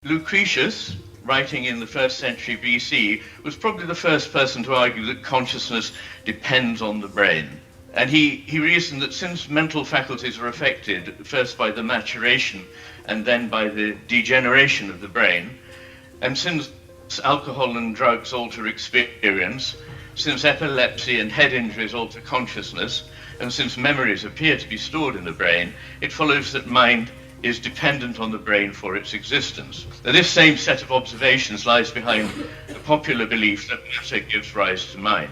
Lucretius, writing in the 1st century BC, was probably the first person to argue that consciousness depends on the brain. And he reasoned that since mental faculties are affected first by the maturation and then by the degeneration of the brain, and since alcohol and drugs alter experience, since epilepsy and head injuries alter consciousness, and since memories appear to be stored in the brain, it follows that mind is dependent on the brain for its existence. Now, this same set of observations lies behind the popular belief that matter gives rise to mind.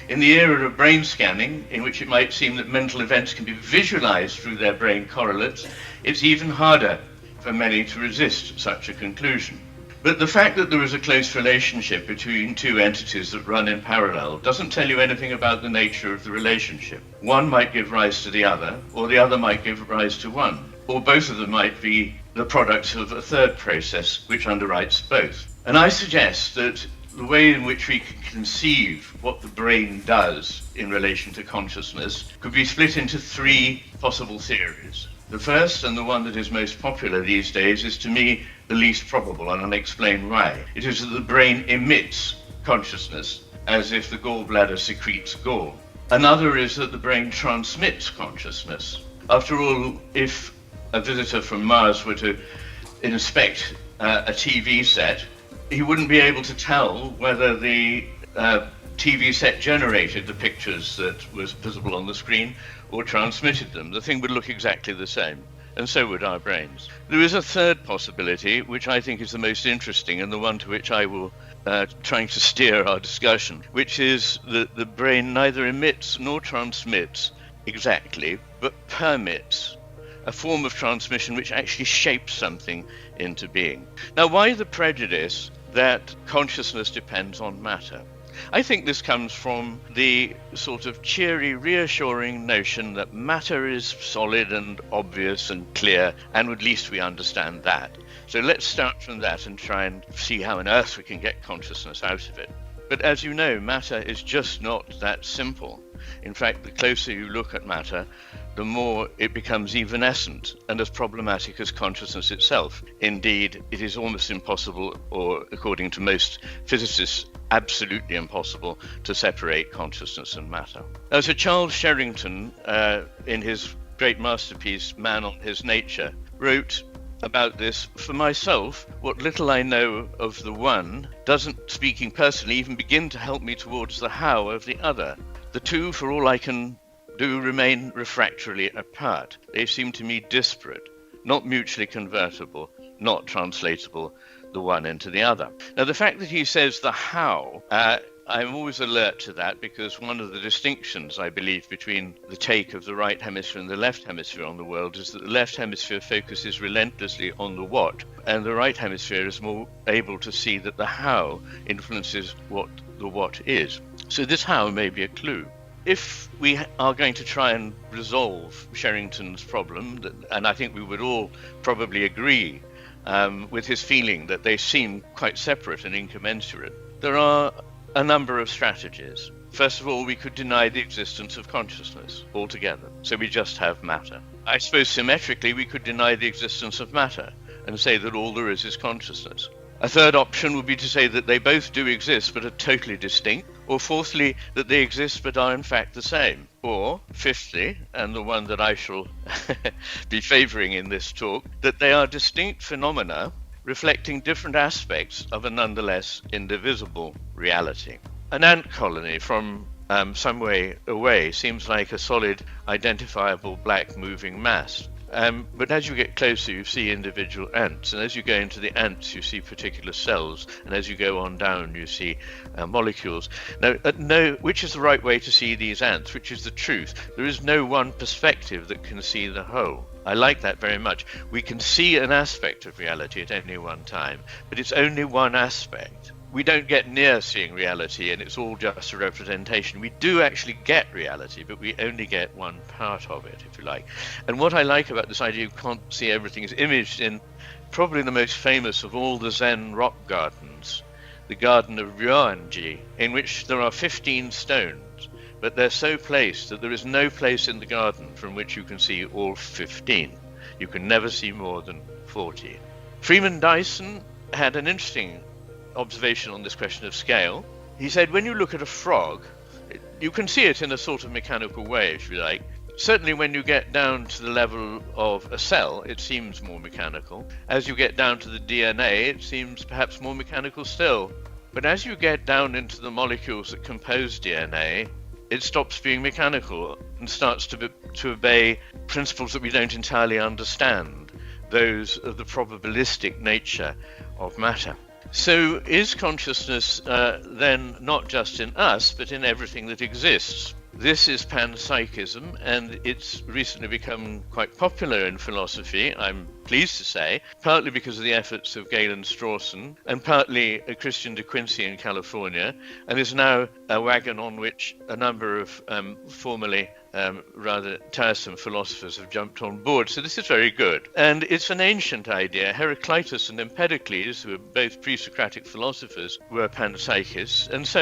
In the era of brain scanning, in which it might seem that mental events can be visualized through their brain correlates, it's even harder for many to resist such a conclusion. But the fact that there is a close relationship between two entities that run in parallel doesn't tell you anything about the nature of the relationship. One might give rise to the other, or the other might give rise to one, or both of them might be the product of a third process which underwrites both. And I suggest that the way in which we can conceive what the brain does in relation to consciousness could be split into three possible theories. The first, and the one that is most popular these days, is to me the least probable, and I'll explain why. It is that the brain emits consciousness, as if the gallbladder secretes gall. Another is that the brain transmits consciousness. After all, if a visitor from Mars were to inspect a TV set, he wouldn't be able to tell whether the TV set generated the pictures that was visible on the screen or transmitted them. The thing would look exactly the same, and so would our brains. There is a third possibility, which I think is the most interesting and the one to which I will trying to steer our discussion, which is that the brain neither emits nor transmits exactly, but permits a form of transmission which actually shapes something into being. Now, why the prejudice that consciousness depends on matter? I think this comes from the sort of cheery, reassuring notion that matter is solid and obvious and clear, and at least we understand that. So let's start from that and try and see how on earth we can get consciousness out of it. But as you know, matter is just not that simple. In fact, the closer you look at matter, the more it becomes evanescent and as problematic as consciousness itself. Indeed, it is almost impossible, or according to most physicists, absolutely impossible to separate consciousness and matter. Now, Sir Charles Sherrington, in his great masterpiece, Man on His Nature, wrote about this: for myself, what little I know of the one doesn't, speaking personally, even begin to help me towards the how of the other. The two, for all I can do, remain refractorily apart. They seem to me disparate, not mutually convertible, not translatable the one into the other. Now, the fact that he says the how, I'm always alert to that, because one of the distinctions, I believe, between the take of the right hemisphere and the left hemisphere on the world is that the left hemisphere focuses relentlessly on the what, and the right hemisphere is more able to see that the how influences what the what is. So this how may be a clue. If we are going to try and resolve Sherrington's problem, and I think we would all probably agree with his feeling that they seem quite separate and incommensurate, there are a number of strategies. First of all, we could deny the existence of consciousness altogether, so we just have matter. I suppose symmetrically we could deny the existence of matter and say that all there is consciousness. A third option would be to say that they both do exist but are totally distinct, or fourthly, that they exist but are in fact the same. Or, fifthly, and the one that I shall be favouring in this talk, that they are distinct phenomena reflecting different aspects of a nonetheless indivisible reality. An ant colony from some way away seems like a solid, identifiable black moving mass. But as you get closer, you see individual ants, and as you go into the ants, you see particular cells, and as you go on down, you see molecules. Now, which is the right way to see these ants? Which is the truth? There is no one perspective that can see the whole. I like that very much. We can see an aspect of reality at any one time, but it's only one aspect. We don't get near seeing reality, and it's all just a representation. We do actually get reality, but we only get one part of it, if you like. And what I like about this idea, you can't see everything, is imaged in probably the most famous of all the Zen rock gardens, the garden of Ryoanji, in which there are 15 stones, but they're so placed that there is no place in the garden from which you can see all 15. You can never see more than 40. Freeman Dyson had an interesting observation on this question of scale. He said, when you look at a frog, you can see it in a sort of mechanical way, if you like. Certainly when you get down to the level of a cell, it seems more mechanical. As you get down to the DNA, it seems perhaps more mechanical still. But as you get down into the molecules that compose DNA, it stops being mechanical and starts to obey principles that we don't entirely understand, those of the probabilistic nature of matter. So is consciousness then not just in us, but in everything that exists? This is panpsychism, and it's recently become quite popular in philosophy, I'm pleased to say, partly because of the efforts of Galen Strawson, and partly Christian de Quincey in California, and is now a wagon on which a number of formerly rather tiresome philosophers have jumped on board. So this is very good. And it's an ancient idea. Heraclitus and Empedocles, who were both pre-Socratic philosophers, were panpsychists. And so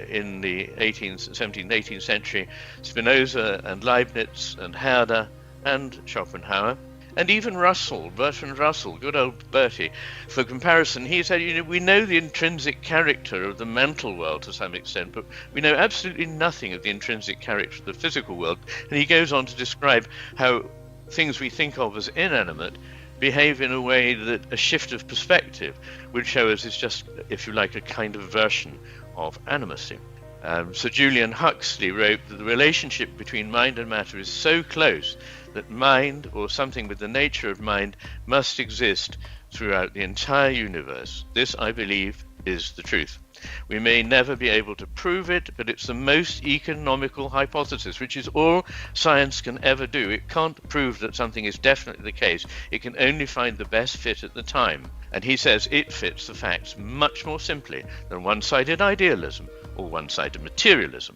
in the 17th, 18th century, Spinoza and Leibniz and Herder and Schopenhauer, and even Russell, Bertrand Russell, good old Bertie. For comparison, he said, we know the intrinsic character of the mental world to some extent, but we know absolutely nothing of the intrinsic character of the physical world. And he goes on to describe how things we think of as inanimate behave in a way that a shift of perspective would show us is just, if you like, a kind of version of animacy. Sir Julian Huxley wrote that the relationship between mind and matter is so close that mind, or something with the nature of mind, must exist throughout the entire universe. This, I believe, is the truth. We may never be able to prove it, but it's the most economical hypothesis, which is all science can ever do. It can't prove that something is definitely the case. It can only find the best fit at the time. And he says it fits the facts much more simply than one-sided idealism or one-sided materialism.